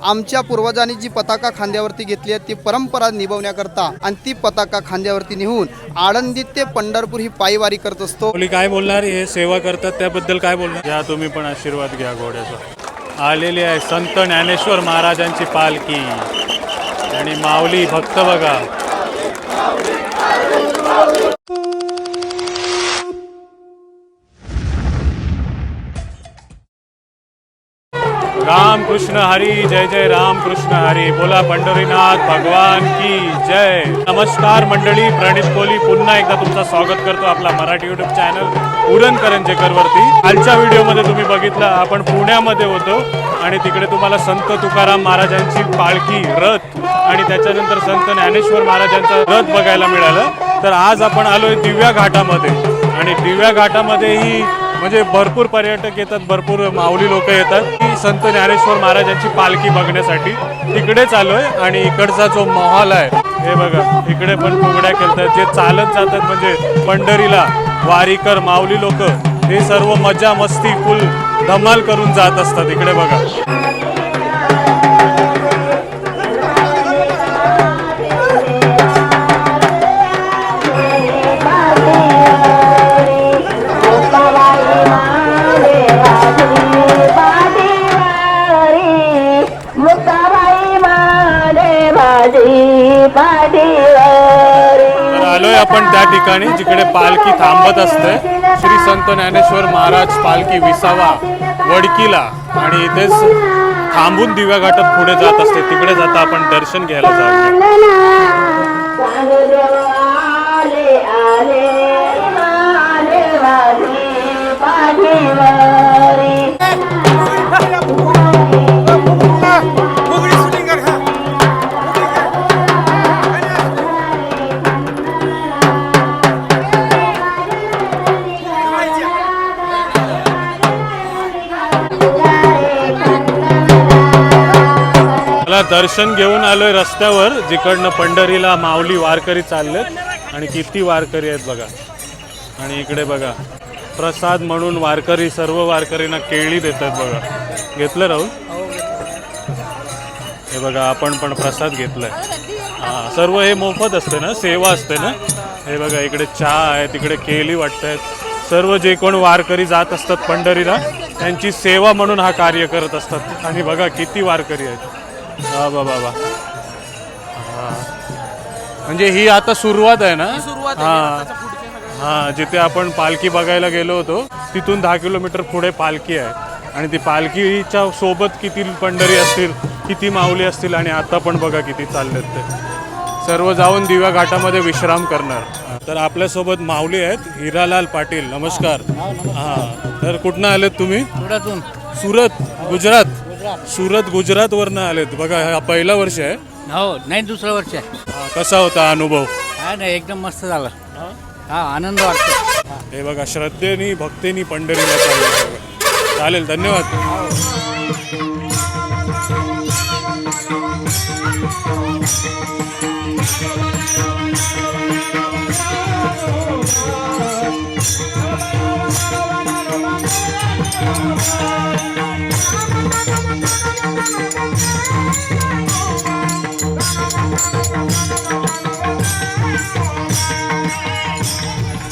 आमच्या पूर्वजांनी जी पताका खांद्यावरती घेतली आहे ती परंपरा निभवण्याकरता आणि ती पताका खांद्यावरती नेऊन आळंदी ते पंढरपूर ही पायवारी करत असतो। काय बोलणार, हे सेवा करतात त्याबद्दल काय बोलणार? घ्या तुम्ही पण आशीर्वाद घ्या घोड्याचा। आलेली आहे संत ज्ञानेश्वर महाराजांची पालखी आणि माऊली भक्त बघा। राम कृष्ण हरी, जय जय राम कृष्ण हरी, बोला पंढरीनाथ भगवान की जय। नमस्कार मंडळी, प्रणित कोहली पुन्हा एकदा तुमचं स्वागत करतो आपला मराठी यूट्यूब चॅनल उरण करंजेकरवरती। कालच्या व्हिडिओमध्ये तुम्ही बघितलं आपण पुण्यामध्ये होतो आणि तिकडे तुम्हाला संत तुकाराम महाराजांची पालखी रथ आणि त्याच्यानंतर संत ज्ञानेश्वर महाराजांचा रथ बघायला मिळालं। तर आज आपण आलोय दिव्या घाटामध्ये आणि दिव्या घाटामध्येही म्हणजे भरपूर पर्यटक येतात, भरपूर माऊली लोक येतात की संत ज्ञानेश्वर महाराजांची पालखी बघण्यासाठी तिकडेच आलोय। आणि इकडचा जो माहोल आहे हे बघा, इकडे पण फुगड्या खेळतात, जे चालत जातात म्हणजे पंढरीला वारीकर माऊली लोक हे सर्व मजा मस्ती फुल धमाल करून जात असतात। इकडे बघा आलोय आपण त्या ठिकाणी जिकडे पालखी थांबत असते, श्री संत ज्ञानेश्वर महाराज पालखी विसावा वडकीला, आणि इथेच थांबून दिव्या घाटात पुढे जात असते। तिकडे जाता आपण दर्शन घ्यायला जाऊया। दर्शन घेऊन आलोय रस्त्यावर, जिकडनं पंढरीला माऊली वारकरी चाललेत आणि किती वारकरी आहेत बघा। आणि इकडे बघा प्रसाद म्हणून वारकरी सर्व वारकरींना केळी देतात बघा। घेतलं राहुल? हे बघा आपण पण प्रसाद घेतलाय। हां, सर्व हे मोफत असते ना, सेवा असते ना। हे बघा इकडे चहा आहे, तिकडे केळी वाटतायत। सर्व जे कोण वारकरी जात असतात पंढरीला त्यांची सेवा म्हणून हा कार्य करत असतात। आणि बघा किती वारकरी आहेत। वा वा वा, म्हणजे ही आता सुरुवात आहे ना? हां हां, जिथे आपण पालखी बघायला गेलो होतो तिथून 10 किलोमीटर पुढे पालखी आहे आणि ती पालखीच्या सोबत किती पंढरी असतील, किती माऊली असतील। आणि आता पण बघा किती चाललेत ते सर्व जाऊन दिव्या घाटामध्ये विश्राम करणार। तर आपल्यासोबत माऊली आहेत हिरालाल पाटील, नमस्कार। हां, तर कुठनं आलेत तुम्ही? सुरतहून। सुरत गुजरात? सुरत गुजरात वरनं आलेत बघा। हा पहिला वर्ष आहे? हो, नाही दुसरं वर्ष आहे। कसा होता अनुभव? हा नाही, एकदम मस्त झाला। हा, आनंद वाटतो। हे बघा श्रद्धेनी भक्तीनी पंढरीला चालले। चालेल, धन्यवाद।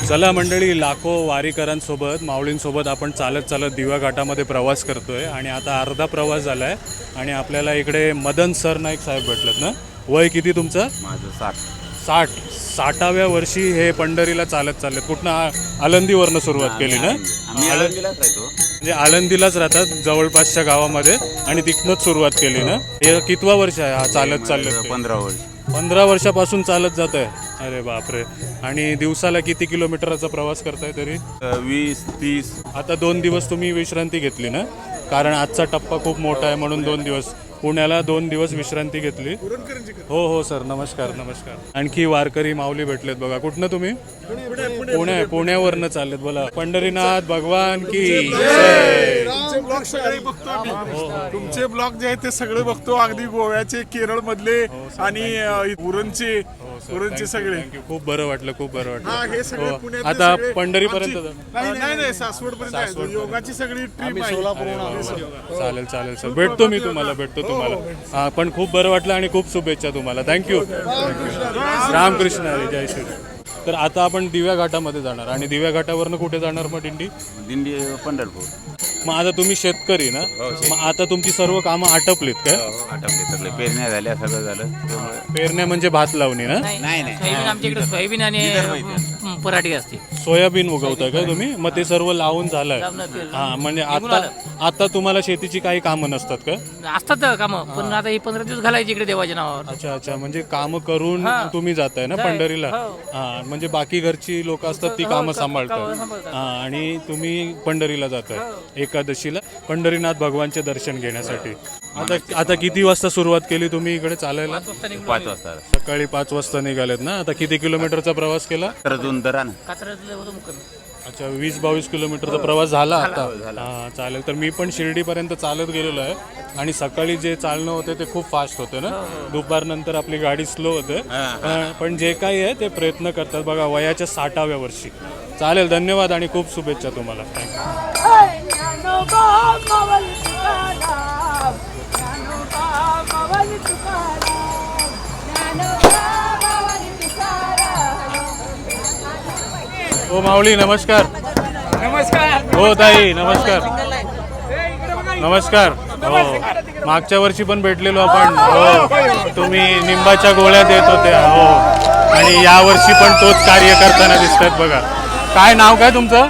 चला मंडळी, लाखो वारीकरांसोबत माऊलींसोबत आपण चालत चालत दिव्या घाटामध्ये प्रवास करतोय आणि आता अर्धा प्रवास झाला आहे आणि आपल्याला इकडे मदन सरनाईक साहेब भेटलेत ना। वय किती तुमचं? माझं 60. 60व्या वर्षी हे पंढरीला चालत चाललेत। कुठनं? आळंदीवरनं सुरुवात केली ना? आम्ही आळंदीलाच राहतो, म्हणजे आळंदीलाच राहतात जवळपासच्या गावामध्ये आणि तिथनंच सुरुवात केली ना? हे कितवा वर्ष आहे हा चालत चाललेत? 15 वर्ष। 15 वर्षापासून चालत जात आहे? अरे बापरे। आणि दिवसाला किती किलोमीटरचा प्रवास करताय तरी? 20-30। आता 2 दिवस तुम्ही विश्रांती घेतली ना, कारण आजचा टप्पा खूप मोठा आहे म्हणून 2 दिवस पुण्याला 2 दिवस विश्रांती घेतली। हो हो सर, नमस्कार नमस्कार। आणखी वारकरी माऊली भेटलेत बघा। कुठनं तुम्ही? पुण्यावरनं चाललेत। बोला पंढरीनाथ भगवान की जय। तुमचे ब्लॉग जे आहेत ते सगळे बघतो, अगदी गोव्याचे, केरळ मधले आणि उरणचे उरणचे सगळे. थँक्यू. खूप बरं वाटलं, खूप बरं हा, हे सगळे वाटलं. पुण्यातले आता सगळे पंढरीपर्यंत आमची- नाही सासवड पर्यंत आहे. योगाची सगळी ट्रिप आहे. चालेल चालेल सर, भेटतो तुम्हाला. हा, पण खूप बरं वाटलं आणि खूप शुभेच्छा तुम्हाला. थँक्यू. रामकृष्ण हरी, जय श्री. तर आता आपण दिव्या घाटामध्ये जाणार आणि दिव्या घाटावरनं कुठे जाणार मग दिंडी? दिंडी पंढरपूर. मग आता तुम्ही शेतकरी ना, मग आता तुमची सर्व कामं आटपलीत काय? आटपले सगळे, पेरण्या झाल्या, सगळं झालं. त्यामुळे पेरण्या म्हणजे भात लावणी ना? सोयाबीन आमच्या इकडे सोयाबीन आणि पराठी असते. सोयाबीन उगवताय का तुम्ही? मग ते सर्व लावून झालंय. हा, म्हणजे आता तुम्हाला शेतीची काही कामं नसतात का? असतात कामं, पण आता ही 15 दिवस घालायची इकडे देवाच्या नावावर. अच्छा, म्हणजे कामं करून तुम्ही जाताय ना पंढरीला? हा, म्हणजे बाकी घरची लोक असतात ती कामं सांभाळतात. हा, आणि तुम्ही पंढरीला जाताय एकादशीला पंढरीनाथ भगवानचे दर्शन घेण्यासाठी. आता किती वाजता सुरुवात केली तुम्ही इकडे चालायला? 5 वाजता सकाळी 5 वाजता निघालेत ना. आता किती किलोमीटरचा प्रवास केला? तरतून दरा ना. अच्छा, 20-22 किलोमीटरचा प्रवास झाला आता. हा, चालेल. तर मी पण शिर्डीपर्यंत चालत गेलेलो आहे आणि सकाळी जे चालणं होते ते खूप फास्ट होते ना. दुपारनंतर आपली गाडी स्लो होते. पण जे काही आहे ते प्रयत्न करतात बघा वयाच्या 60व्या वर्षी. चालेल, धन्यवाद आणि खूप शुभेच्छा तुम्हाला. हो माऊली, नमस्कार. हो ताई, नमस्कार. हो, मागच्या वर्षी पण भेटलेलो आपण. हो, तुम्ही निंबाच्या गोळ्या देत होते. हो, आणि या वर्षी पण तोच कार्य करताना दिसतात बघा. काय नाव काय तुमचं?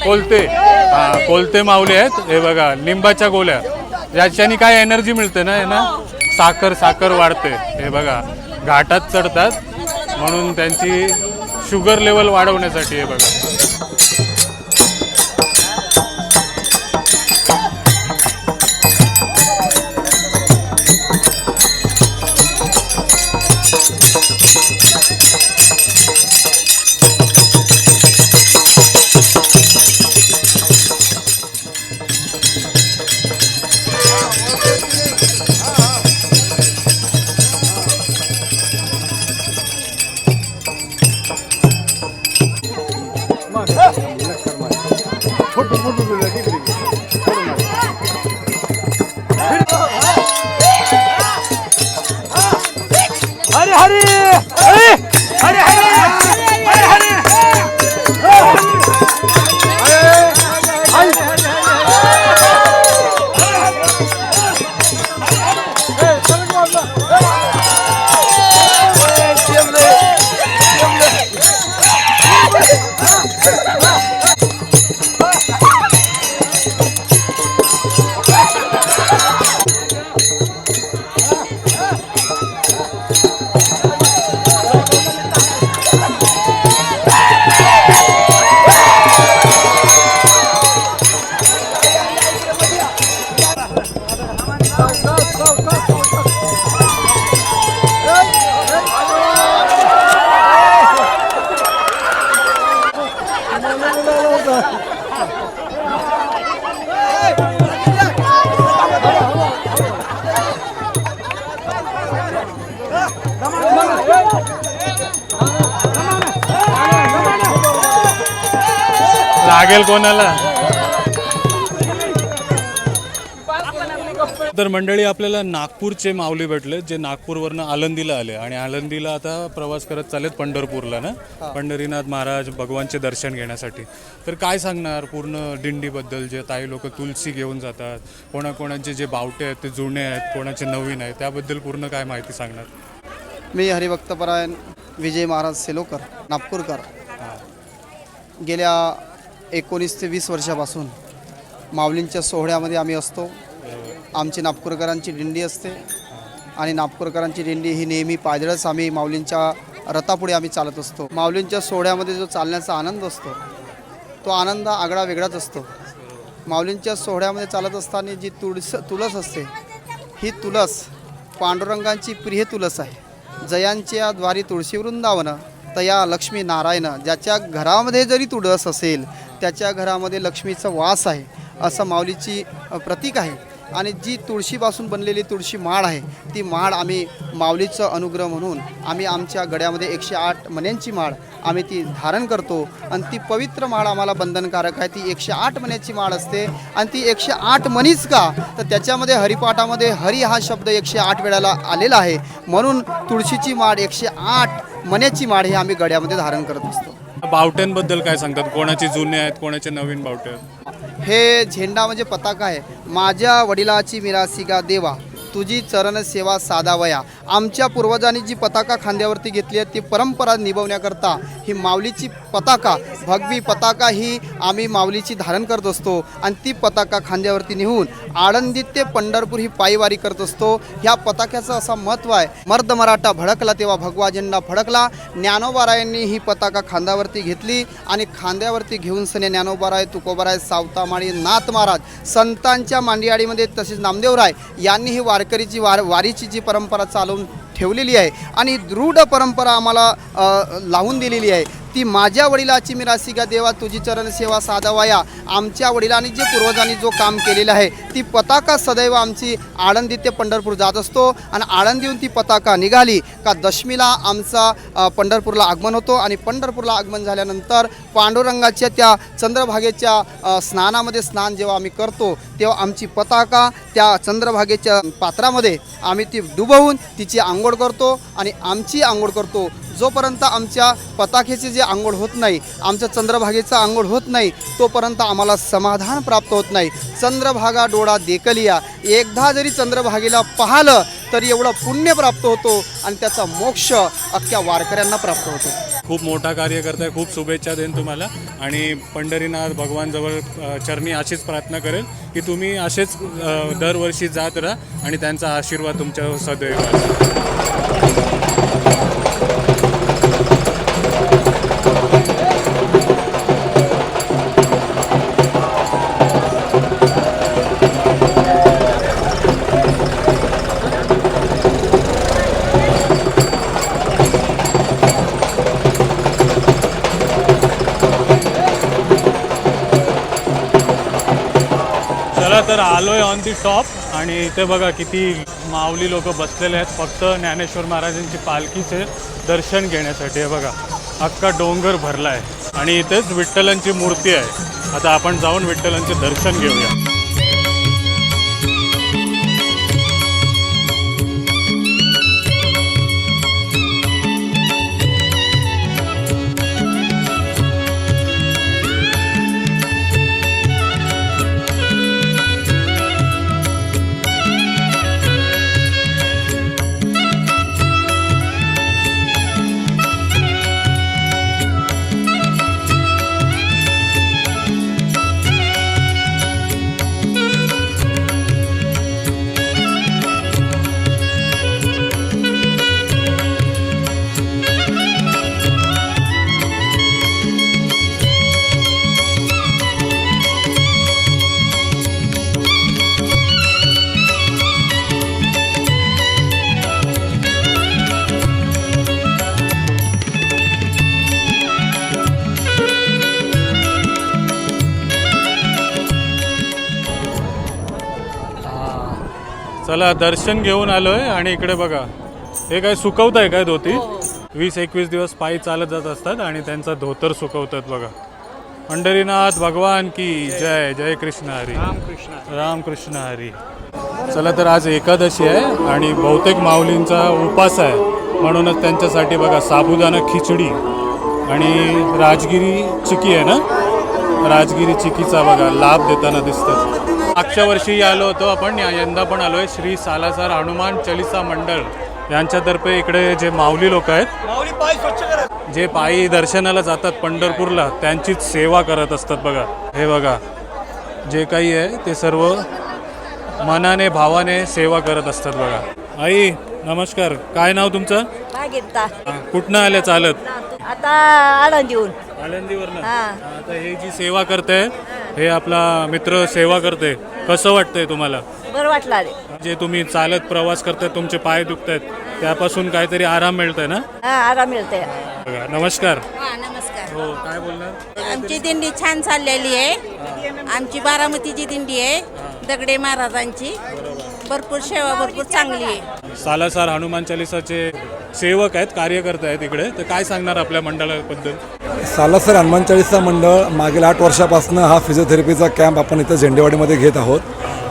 कोलते. हा, कोलते माऊली आहेत. हे बघा, लिंबाच्या गोळ्या, याच्यानी काय एनर्जी मिळते ना, साखर वाढते. हे बघा, घाटात चढतात म्हणून त्यांची शुगर लेवल वाढवण्यासाठी. हे बघा, लागेल कोणाला. तर मंडळी, आपल्याला नागपूरचे माऊली भेटले जे नागपूरवरनं आळंदीला आले आणि आळंदीला आता प्रवास करत चालेत पंढरपूरला ना, पंढरीनाथ महाराज भगवानचे दर्शन घेण्यासाठी. तर काय सांगणार पूर्ण दिंडीबद्दल? जे ताई लोक तुलसी घेऊन जातात, कोणाकोणाचे जे बावटे आहेत ते जुने आहेत, कोणाचे नवीन आहेत, त्याबद्दल पूर्ण काय माहिती सांगणार? मी हरिभक्तपरायण विजय महाराज सेलोकर नागपूरकर. गेल्या 19 ते 20 वर्षापासून माऊलींच्या सोहळ्यामध्ये आम्ही असतो. आमची नागपूरकरांची दिंडी असते आणि नागपूरकरांची दिंडी ही नेहमी पायदळच आम्ही माऊलींच्या रथापुढे आम्ही चालत असतो. माऊलींच्या सोहळ्यामध्ये जो चालण्याचा आनंद असतो तो आनंद आगळा वेगळाच असतो. माऊलींच्या सोहळ्यामध्ये चालत असताना जी तुळस असते, ही तुळस पांडुरंगांची प्रिय तुळस आहे. जयांच्या द्वारी तुळशी वृंदावन तया लक्ष्मी नारायण. ज्याच्या घरामध्ये जरी तुळस असेल त्याच्या घरामध्ये लक्ष्मीचा वास आहे, असं माऊलीची प्रतीक आहे. आणि जी तुळशीपासून बनलेली तुळशी माळ आहे ती माळ आम्ही माऊलीचं अनुग्रह म्हणून आम्ही आमच्या गड्यामध्ये 108 मण्यांची माळ आम्ही ती धारण करतो आणि ती पवित्र माळ आम्हाला बंधनकारक आहे. ती 108 मण्याची माळ असते आणि ती 108 मणीच का तर त्याच्यामध्ये हरिपाठामध्ये हरी हा शब्द 108 वेळाला आलेला आहे. म्हणून तुळशीची माळ 108 मण्याची माळ हे आम्ही गड्यामध्ये धारण करत असतो. बावट्यांबद्दल काय सांगतात? कोणाचे जुने आहेत, कोणाचे नवीन बावटे आहेत? हे झेंडा म्हणजे पताका आहे. माझ्या वडिलाची मिरासिका देवा तुझी चरण सेवा साधावया. आमच्या पूर्वजांनी जी पताका खांद्यावरती घेतली आहे ती परंपरा निभवण्याकरता ही माऊलीची पताका भगवी पताका ही आम्ही माऊलीची धारण करत असतो आणि ती पताका खांद्यावरती नेऊन आळंदी ते पंढरपूर ही पायवारी करत असतो. ह्या पताक्याचं असं महत्त्व आहे. मर्द मराठा भडकला तेव्हा भगवा झेंडा फडकला. ज्ञानोबारायांनी ही पताका खांद्यावरती घेतली आणि खांद्यावरती घेऊन सने ज्ञानोबाराय तुकोबाराय सावतामाळी नाथ महाराज संतांच्या मांडियाळीमध्ये तसेच नामदेवराय यांनी ही वारकरीची वारीची जी परंपरा चालवून ठेवलेली आहे आणि दृढ परंपरा आम्हाला लावून दिलेली आहे. ती माझ्या वडिलाची मिरासिका देवा तुझी चरण सेवा साधावया. आमच्या वडिलांनी जे पूर्वजांनी जो काम केलेलं आहे ती पताका सदैव आमची आळंदी ते पंढरपूर जात असतो आणि आळंदीहून ती पताका निघाली का दशमीला आमचा पंढरपूरला आगमन होतो आणि पंढरपूरला आगमन झाल्यानंतर पांडुरंगाच्या त्या चंद्रभागेच्या स्नानामध्ये स्नान जेव्हा आम्ही करतो तेव्हा आमची पताका त्या चंद्रभागेच्या पात्रामध्ये आम्ही ती डुबवून तिची आंघोळ करतो आणि आमची आंघोळ करतो. जोपर्यंत आमच्या पताकेची जे आंघोळ होत नाही, आमच्या चंद्रभागेचा आंघोळ होत नाही तोपर्यंत आम्हाला समाधान प्राप्त होत नाही. चंद्रभागा डोळा देखलिया. एकदा जरी चंद्रभागेला पाहिलं तरी एवढं पुण्य प्राप्त होतो आणि त्याचा मोक्ष अख्ख्या वारकऱ्यांना प्राप्त होतो. खूप मोठा कार्य करताय. खूप शुभेच्छा देईन तुम्हाला आणि पंढरीनाथ भगवानजवळ चरणी अशीच प्रार्थना करेल की तुम्ही असेच दरवर्षी जात राहा आणि त्यांचा आशीर्वाद तुमच्या सदैव असेल. तर आलोय ऑन दी टॉप आणि इथे बघा किती माऊली लोक बसलेले आहेत फक्त ज्ञानेश्वर महाराजांची पालखीचे दर्शन घेण्यासाठी. हे बघा अख्खा डोंगर भरला आहे आणि इथेच विठ्ठलांची मूर्ती आहे. आता आपण जाऊन विठ्ठलांचे दर्शन घेऊया. चला दर्शन घेऊन आलोय आणि इकडे बघा हे काय सुकवताय काय धोती? 20-21 दिवस पायी चालत जात असतात आणि त्यांचा धोतर सुकवतात बघा. पंढरीनाथ भगवान की जय. जय कृष्ण हरी. रामकृष्ण हरी. चला तर आज एकादशी आहे आणि बहुतेक माऊलींचा उपास आहे म्हणूनच त्यांच्यासाठी बघा साबुदाणा खिचडी आणि राजगिरी चिकी आहे ना, राजगिरी चिकीचा बघा लाभ देताना दिसतात. मागच्या वर्षी आलो होतो आपण, यंदा पण आलोय. श्री सालासर हनुमान चालीसा मंडळ यांच्यातर्फे इकडे जे माऊली लोक आहेत जे पायी दर्शनाला जातात पंढरपूरला त्यांचीच सेवा करत असतात बघा. हे बघा जे काही आहे ते सर्व मनाने भावाने सेवा करत असतात बघा. आई नमस्कार, काय नाव तुमचं? कुठनं आल्या चालत? आता आळंदीहून. आळंदीवरनं. आता हे जी सेवा करते हे आपला मित्र सेवा करते, कसं वाटतंय तुम्हाला? बरं वाटलं. जे तुम्ही चालत प्रवास करताय तुमचे पाय दुखतायत त्यापासून काहीतरी आराम मिळतंय ना? आराम मिळते. नमस्कार. नमस्कार. हो काय बोलणार? आमची दिंडी छान चाललेली आहे. आमची बारामतीची दिंडी आहे दगडे महाराजांची. भरपूर सेवा भरपूर चांगली आहे. सालासर हनुमान चालिसाचे सेवक आहेत, कार्यकर्ते आहेत इकडे, तर काय सांगणार आपल्या मंडळाबद्दल? सालासर हनुमान चाळीसा मंडळ मागील 8 वर्षापासून हा फिजिओथेरपीचा कॅम्प आपण इथं झेंडेवाडीमध्ये घेत आहोत.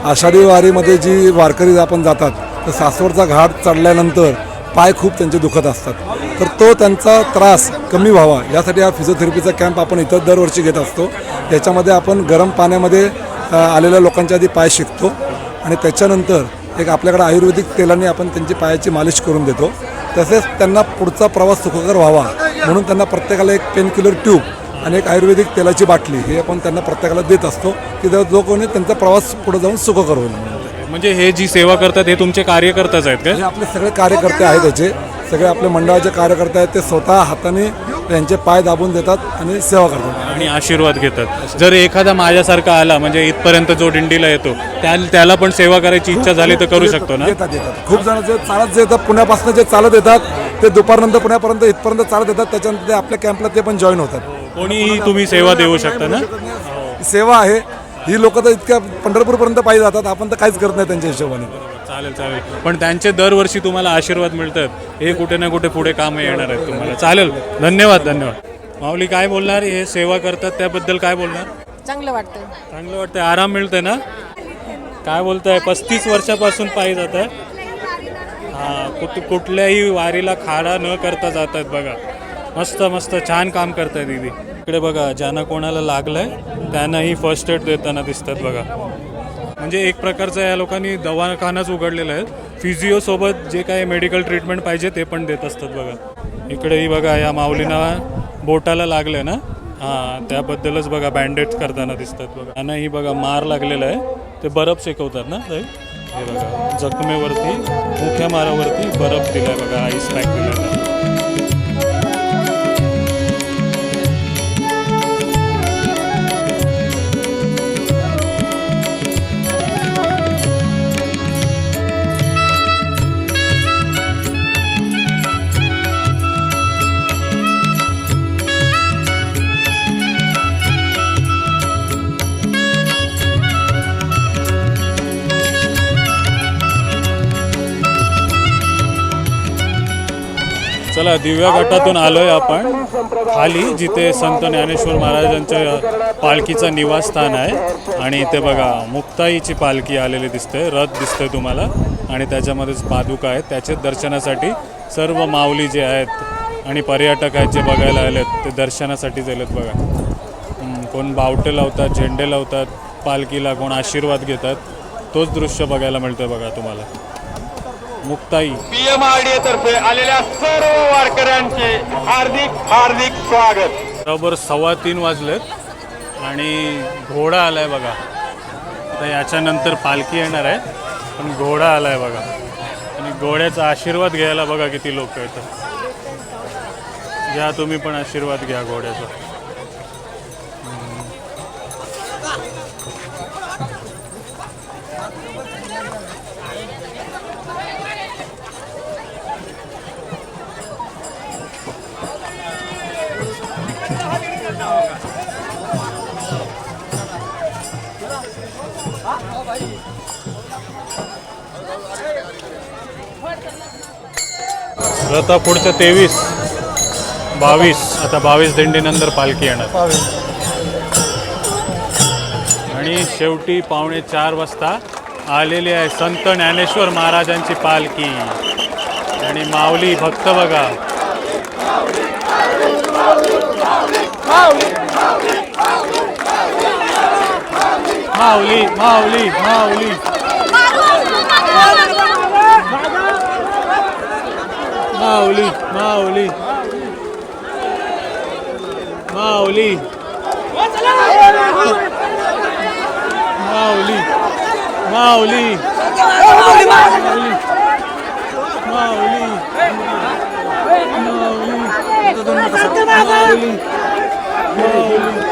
आषाढी वारीमध्ये जी वारकरी आपण जातात तर सासवडचा घाट चढल्यानंतर पाय खूप त्यांचे दुखत असतात, तर तो त्यांचा त्रास कमी व्हावा यासाठी हा फिजिओथेरपीचा कॅम्प आपण इथं दरवर्षी घेत असतो. त्याच्यामध्ये आपण गरम पाण्यामध्ये आलेल्या लोकांच्या आधी पाय शिकतो आणि त्याच्यानंतर एक आपल्याकडे आयुर्वेदिक तेलाने आपण त्यांची पायाची मालिश करून देतो. तसेच त्यांना पुढचा प्रवास सुखकर व्हावा म्हणून त्यांना प्रत्येकाला एक पेनकिलर ट्यूब आणि एक आयुर्वेदिक तेलाची बाटली हे आपण त्यांना प्रत्येकाला देत असतो की जो कोणी त्यांचा प्रवास पुढे जाऊन सुखकर होईल म्हणून. म्हणजे हे जी सेवा करतात हे तुमचे कार्यकर्तेच आहेत का? हे आपले सगळे कार्यकर्ते आहेत, त्याचे सगळे आपले मंडळाचे कार्यकर्ते आहेत. ते स्वतः हाताने त्यांचे पाय दाबून देतात आणि सेवा करतात आणि आशीर्वाद घेतात. जर एखादा माझ्यासारखा आला म्हणजे इथपर्यंत जो दिंडीला येतो त्याला पण सेवा करायची इच्छा झाली तर करू शकतो ना? येतात. खूप जण जे चालत जे येतात पुण्यापासून जे चालत येतात ते दुपारनंतर पुण्यापर्यंत इथपर्यंत चालत येतात. त्याच्यानंतर ते आपल्या कॅम्पला ते पण जॉईन होतात. कोणीही तुम्ही सेवा देऊ शकता ना? सेवा आहे ही. लोक तर इतक्या पंढरपूरपर्यंत पायी जातात, आपण तर काहीच करत नाही त्यांच्या हिशोबाने. चालेल चालेल. पण त्यांचे दरवर्षी तुम्हाला आशीर्वाद मिळतात, हे कुठे ना कुठे पुढे काम येणार आहेत तुम्हाला. चालेल, धन्यवाद धन्यवाद. माऊली काय बोलणार? हे सेवा करतात त्याबद्दल काय बोलणार? चांगलं वाटतं. चांगलं वाटतंय, आराम मिळतंय ना? काय बोलताय? 35 वर्षापासून पायी जात आहे. हां, कुठल्याही वारीला खाडा न करता जात आहेत बघा. मस्त मस्त छान काम करताय दीदी. इकडे बघा, ज्यांना कोणाला लागलंय त्यांनाही फर्स्ट एड देताना दिसतात बघा. म्हणजे एक प्रकारचं या लोकांनी दवाखानाच उघडलेला आहे. फिजिओसोबत जे काही मेडिकल ट्रीटमेंट पाहिजे ते पण देत असतात बघा. इकडेही बघा, या माऊलींना बोटाला लागलं आहे ना, हां त्याबद्दलच बघा बँडेज करताना दिसतात बघा. त्यांनाही बघा मार लागलेला आहे, ते बर्फ शेकवतात ना ताई. हे बघा, जखमेवरती मुख्या मारावरती बर्फ दिलाय बघा, आईस पॅक दिलाय. चला, दिव्या घाटातून आलोय आपण खाली, जिथे संत ज्ञानेश्वर महाराजांच्या पालखीचं निवासस्थान आहे. आणि इथे बघा मुक्ताईची पालखी आलेली दिसते, रथ दिसतोय तुम्हाला, आणि त्याच्यामध्येच पादुका आहेत. त्याच्याच दर्शनासाठी सर्व माऊली जे आहेत आणि पर्यटक आहेत जे बघायला आलेत ते दर्शनासाठीच आलेत बघा. कोण बावटे लावतात, झेंडे लावतात पालखीला, कोण आशीर्वाद घेतात. तोच दृश्य बघायला मिळतोय बघा तुम्हाला. मुक्ताई PMRDA तर्फे आलेल्या सर्व वारकऱ्यांचे हार्दिक हार्दिक स्वागत. बरोबर 3:15 वाजलेत आणि घोडा आलाय बघा. आता याच्यानंतर पालखी येणार आहे, पण घोडा आलाय बघा. आणि घोड्याचा आशीर्वाद घ्यायला बघा किती लोक येतात. घ्या तुम्ही पण आशीर्वाद घ्या घोड्याचा. रथा पुढच्या 23, 22, आता 22 दिंडीनंतर पालखी येणार. आणि शेवटी 3:45 वाजता आलेली आहे संत ज्ञानेश्वर महाराजांची पालखी. आणि माऊली भक्त बघा. माऊली माऊली माऊली माऊली माऊली माऊली माऊली माऊली माऊली माऊली